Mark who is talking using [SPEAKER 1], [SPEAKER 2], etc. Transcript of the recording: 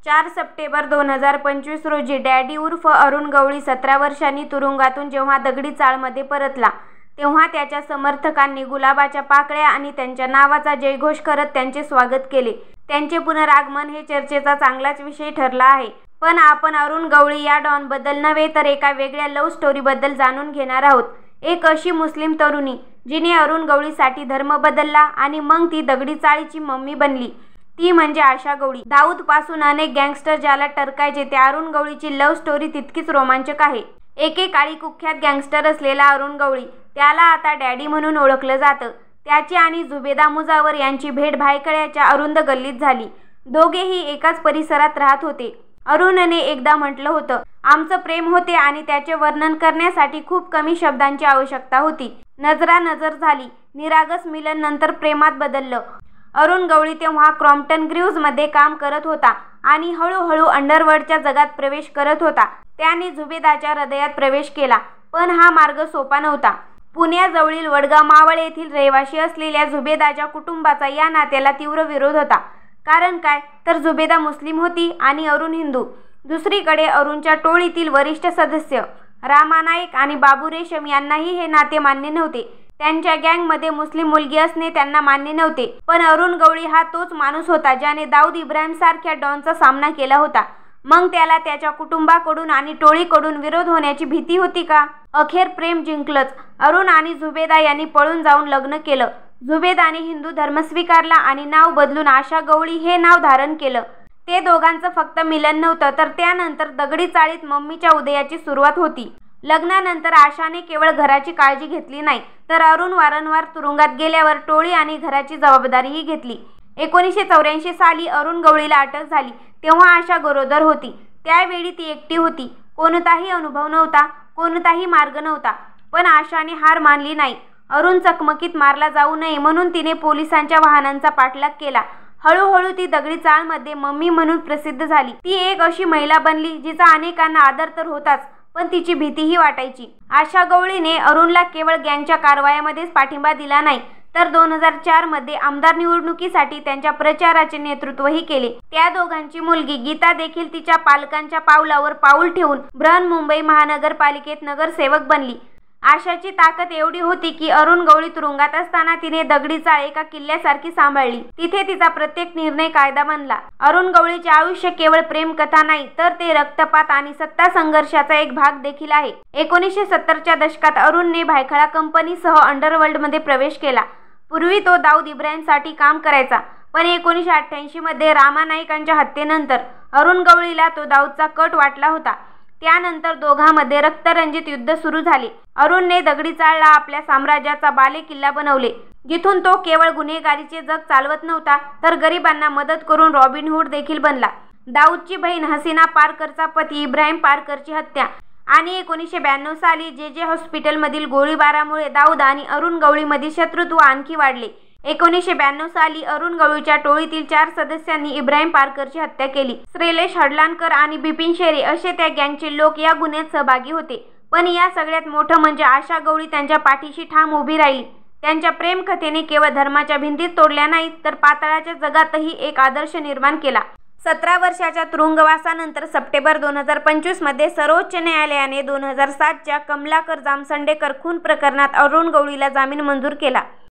[SPEAKER 1] 4 September 2025 रोजी daddy उर्फ अरुण गवळी 17 वर्षांनी तुरुंगातून जेव्हा दगडी चाळमध्ये परतला, तेव्हा त्याच्या समर्थकांनी गुलाबाच्या पाकळ्या आणि त्यांच्या नावाचा जयघोष करत त्यांचे स्वागत केले. त्यांचे पुनरागमन हे चर्चेचा चांगलाच विषय ठरला आहे. पण आपण अरुण गवळी या डॉनबद्दल नव्हे तर एका वेगळ्या लव्ह स्टोरीबद्दल जाणून घेणार आहोत. एक अशी मुस्लिम तरुणी जिने अरुण गवळीसाठी धर्म बदलला आणि मग ती दगडी चाळीची मम्मी बनली, ती म्हणजे आशा गवळी. दाऊदपासून अनेक गँगस्टर ज्याला टरकायचे त्या अरुण गवळीची लव्ह स्टोरी तितकीच रोमांचक आहे. एकेकाळी कुख्यात गँगस्टर असलेला अरुण गवळी, त्याला आता डॅडी म्हणून ओळखलं जातं. त्याची आणि जुबेदा मुजावर यांची भेट भायखळ्याच्या अरुंद गल्लीत झाली. दोघेही एकाच परिसरात राहत होते. अरुणने एकदा म्हटलं होतं, आमचं प्रेम होते आणि त्याचे वर्णन करण्यासाठी खूप कमी शब्दांची आवश्यकता होती. नजरानजर झाली. निरागस मिलन नंतर प्रेमात बदललं. अरुण गवळी तेव्हा क्रॉम्प्टन ग्रीव्हजमध्ये काम करत होता आणि हळूहळू अंडरवर्ल्डच्या जगात प्रवेश करत होता. त्याने जुबेदाच्या हृदयात प्रवेश केला, पण हा मार्ग सोपा नव्हता. पुण्याजवळील वडगाव मावळ येथील रहिवाशी असलेल्या जुबेदाच्या कुटुंबाचा या नात्याला तीव्र विरोध होता. कारण काय तर जुबेदा मुस्लिम होती आणि अरुण हिंदू. दुसरीकडे अरुणच्या टोळीतील वरिष्ठ सदस्य रामा नाईक आणि बाबू रेशम यांनाही हे नाते मान्य नव्हते. त्यांच्या गँगमध्ये मुस्लिम मुलगी असणे त्यांना मान्य नव्हते. पण अरुण गवळी हा तोच माणूस होता ज्याने दाऊद इब्राहिमसारख्या डॉनचा सामना केला होता. मग त्याला त्याच्या कुटुंबाकडून आणि टोळीकडून विरोध होण्याची भीती होती का? अखेर प्रेम जिंकलंच. अरुण आणि जुबेदा यांनी पळून जाऊन लग्न केलं. जुबेदाने हिंदू धर्म स्वीकारला आणि नाव बदलून आशा गवळी हे नाव धारण केलं. ते दोघांचं फक्त मिलन नव्हतं, तर त्यानंतर दगडी चाळीत मम्मीच्या उदयाची सुरुवात होती. लग्नानंतर आशाने केवळ घराची काळजी घेतली नाही, तर अरुण वारंवार तुरुंगात गेल्यावर टोळी आणि घराची जबाबदारीही घेतली. 1984 साली अरुण गवळीला अटक झाली. तेव्हा आशा गरोदर होती. त्यावेळी ती एकटी होती. कोणताही अनुभव नव्हता, कोणताही मार्ग नव्हता. पण आशाने हार मानली नाही. अरुण चकमकीत मारला जाऊ नये म्हणून तिने पोलिसांच्या वाहनांचा पाठलाग केला. हळूहळू ती दगडी चाळमध्ये मम्मी म्हणून प्रसिद्ध झाली. ती एक अशी महिला बनली जिचा अनेकांना आदर तर होताच, पण तिची भीतीही वाटायची. आशा गवळीने अरुणला केवळ गँगच्या कारवायामध्येच पाठिंबा दिला नाही, तर 2004 मध्ये आमदार निवडणुकीसाठी त्यांच्या प्रचाराचे नेतृत्वही केले. त्या दोघांची मुलगी गीता देखील तिच्या पालकांच्या पावलावर पाऊल ठेवून बृहन्मुंबई महानगरपालिकेत नगरसेवक बनली. आशाची ताकद एवढी होती की अरुण गवळी तुरुंगात असताना तिने दगडी चाळ एका किल्ल्यासारखी सांभाळली. तिथे तिचा प्रत्येक निर्णय कायदा बनला. अरुण गवळीचे आयुष्य केवळ प्रेमकथा नाही, तर ते रक्तपात आणि सत्ता संघर्षाचा एक भाग देखील आहे. 1970च्या दशकात अरुणने भायखळा कंपनीसह अंडरवर्ल्डमध्ये प्रवेश केला. पूर्वी तो दाऊद इब्राहिमसाठी काम करायचा, पण 1988 मध्ये रामा नाईकांच्या हत्येनंतर अरुण गवळीला तो दाऊदचा कट वाटला होता. त्यानंतर दोघांमध्ये रक्तरंजित युद्ध सुरू झाले. अरुणने दगडी चाळला आपल्या साम्राज्याचा बालेकिल्ला बनवले, जिथून तो केवळ गुन्हेगारीचे जग चालवत नव्हता, तर गरिबांना मदत करून रॉबिनहूड देखील बनला. दाऊदची बहीण हसीना पारकरचा पती इब्राहिम पारकरची हत्या आणि 1992 साली जे हॉस्पिटलमधील गोळीबारामुळे दाऊद आणि अरुण गवळीमधील शत्रुत्व आणखी वाढले. 1992 साली अरुण गवळीच्या टोळीतील 4 सदस्यांनी इब्राहिम पारकरची हत्या केली. श्रीलेश हडलानकर आणि बिपिन शेरे असे त्या गँगचे लोक या गुन्ह्यात सहभागी होते. पण या सगळ्यात मोठं म्हणजे आशा गवळी त्यांच्या पाठीशी ठाम उभी राहिली. त्यांच्या प्रेमकथेने केवळ धर्माच्या भिंतीच तोडल्या नाहीत, तर पाताळाच्या जगातही एक आदर्श निर्माण केला. 17 वर्षाच्या तुरुंगवासानंतर सप्टेंबर 2025 मध्ये सर्वोच्च न्यायालयाने 2007च्या कमलाकर जामसंडेकर खून प्रकरणात अरुण गवळीला जामीन मंजूर केला.